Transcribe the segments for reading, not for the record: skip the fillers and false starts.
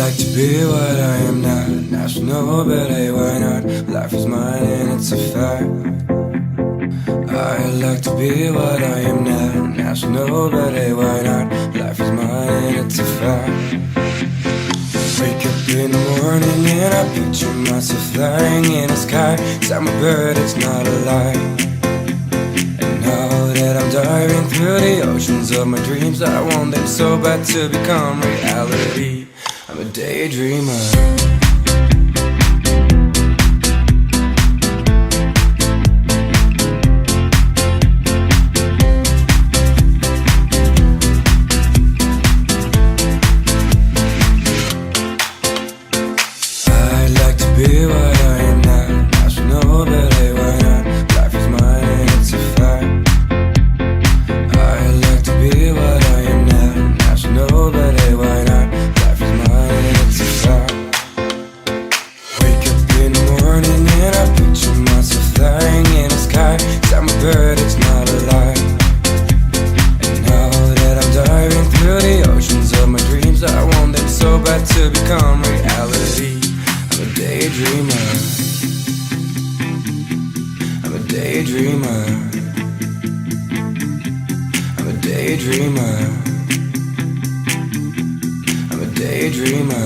like to be what I am not. Now she know, but hey, why not? Life is mine and it's a fact. I like to be what I am not. Now she know, but hey, why not? Life is mine and it's a fact. Wake up in the morning and I picture myself flying in the sky. I'm a bird, it's not a lie. And now that I'm diving through the oceans of my dreams, I want them so bad to become reality. I'm a daydreamer. Be what I am not. I should know, but hey, why not? Life is mine and it's a fact. I like to be what I am not. I should know, but hey, why not? Life is mine and it's a fact. Wake up in the morning and I picture myself flying in the sky. 'Cause I'm a bird, it's not a lie. And now that I'm diving through the oceans of my dreams, I want them so bad to become reality. I'm a daydreamer. I'm a daydreamer. I'm a daydreamer. I'm a daydreamer.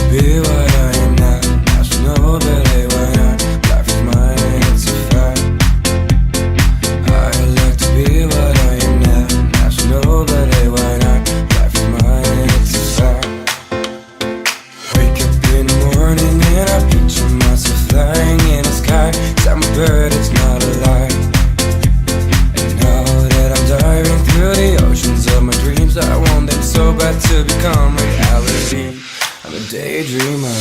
Be what I am not. I should know, but hey, why not? Life is mine and it's a fact. I like to be what I am not. I should know, but hey, why not? Life is mine and it's a fact. Wake up in the morning and I picture myself flying in the sky. 'Cause I'm a bird, it's not a lie. And now that I'm diving through the oceans of my dreams, I want them so bad to become reality. I'm a daydreamer.